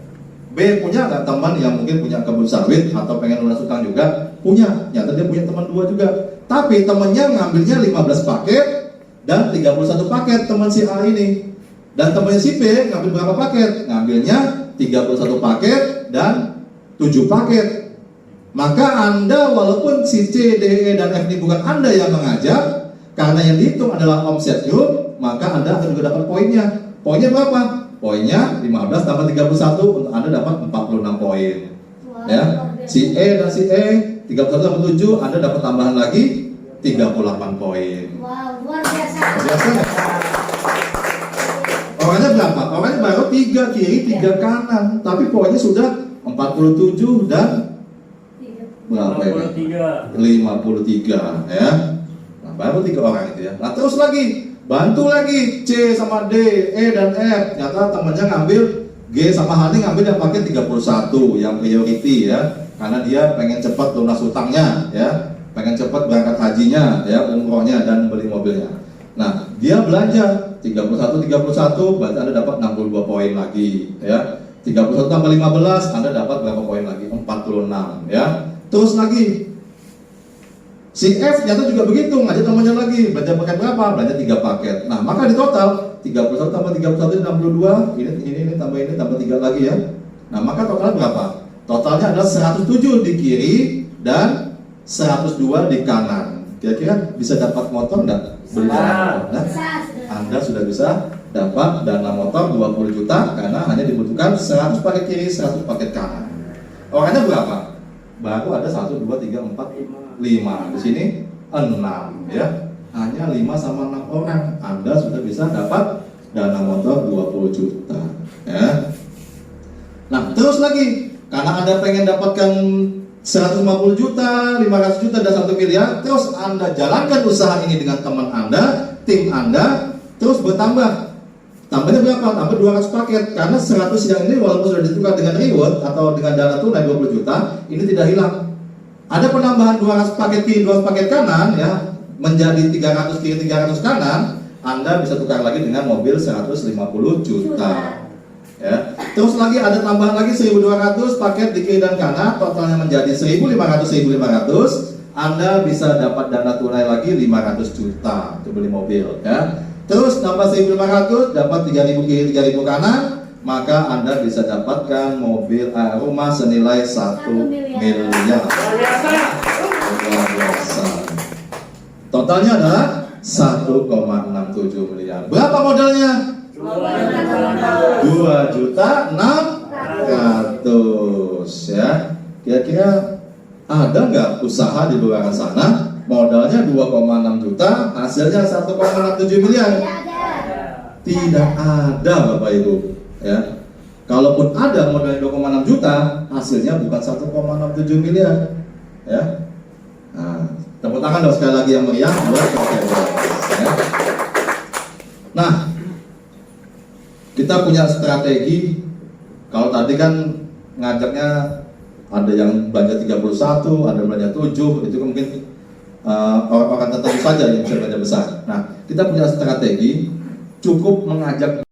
B punya nggak teman yang mungkin punya kebun sawit atau pengen lunas utang juga? Punya. Nyata dia punya teman 2 juga. Tapi temennya ngambilnya 15 paket dan 31 paket teman si A ini. Dan temannya si B ngambil berapa paket? Ngambilnya 31 paket dan 7 paket. Maka Anda walaupun si C, D, E, dan F ini bukan Anda yang mengajar, karena yang dihitung adalah omset grup, maka Anda akan juga dapat poinnya. Poinnya berapa? Poinnya 15 tambah 31 untuk Anda dapat 46 poin. Ya, si E dan si E 31 tambah 7 Anda dapat tambahan lagi 38 poin. Wow, luar biasa. Biasa nggak? Orangnya berapa? Orangnya baru 3 kiri 3 kanan, tapi poinnya sudah 47 dan berapa ini? 53 ya. Nah, baru 3 orang itu ya. Nah, terus lagi bantu lagi C sama D, E dan F. Ternyata temannya ngambil G sama H ngambil yang pakai 31 yang priority ya. Karena dia pengen cepat lunas utangnya ya, pengen cepat berangkat hajinya ya, umrohnya dan beli mobilnya. Nah, dia belanja 31 berarti Anda dapat 62 poin lagi ya. 31 tambah 15 Anda dapat berapa poin lagi? 46 ya. Terus lagi si F ternyata juga begitu, ngajak temannya lagi, belanja paket berapa? Belanja 3 paket. Nah, maka di total 31 tambah 31 62, ini tambah 3 lagi ya. Nah, maka totalnya berapa? Totalnya adalah 107 di kiri dan 102 di kanan. Kira-kira bisa dapat motor enggak? Beli dana motor. Nah, Anda sudah bisa dapat dana motor 20 juta karena hanya dibutuhkan 100 paket kiri, 100 paket kanan. Orangnya berapa? Baru ada 1 2 3 4 5. Di sini 6 ya. Hanya 5 sama 6 orang Anda sudah bisa dapat dana motor 20 juta ya. Nah, terus lagi karena Anda pengen dapatkan 150 juta, 500 juta dan 1 miliar, terus Anda jalankan usaha ini dengan teman Anda, tim Anda, terus bertambah. Tambahnya berapa? Tambah 200 paket. Karena 100 yang ini walaupun sudah ditukar dengan reward atau dengan dana tunai 20 juta, ini tidak hilang. Ada penambahan 200 paket kiri, 200 paket kanan ya, menjadi 300 kiri, 300 kanan, Anda bisa tukar lagi dengan mobil 150 juta. Ya. Terus lagi ada tambahan lagi 1200 paket di kiri dan kanan, totalnya menjadi 1500. Anda bisa dapat dana tunai lagi 500 juta untuk beli mobil ya. Terus tambah 1500 dapat 3000 kiri 3000 kanan, maka Anda bisa dapatkan mobil rumah senilai 1 miliar. Luar biasa. Totalnya adalah 1,67 miliar. Berapa modalnya? 2.600.000 ya. Kira-kira ada nggak usaha di luar sana modalnya 2,6 juta, hasilnya 1,67 miliar? Tidak ada Bapak Ibu ya. Kalaupun ada modalnya 2,6 juta, hasilnya bukan 1,67 miliar ya. Nah, tepuk tangan dong sekali lagi yang meriah buat ya. Nah, kita punya strategi. Kalau tadi kan ngajaknya ada yang belanja 31, ada yang belanja 7, itu mungkin orang tertentu saja yang bisa belanja besar. Nah, kita punya strategi, cukup mengajak.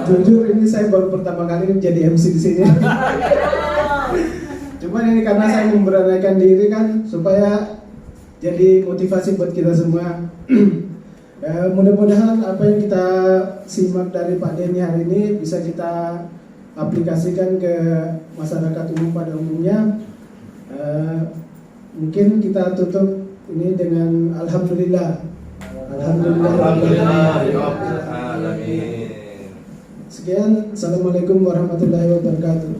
Jujur ini saya baru pertama kali jadi MC di sini. Cuman ini karena saya memberanikan diri kan supaya jadi motivasi buat kita semua. Ya, mudah-mudahan apa yang kita simak dari Pak Denny hari ini bisa kita aplikasikan ke masyarakat umum pada umumnya. Mungkin kita tutup ini dengan alhamdulillah. Alhamdulillah. Sekian, assalamualaikum warahmatullahi wabarakatuh.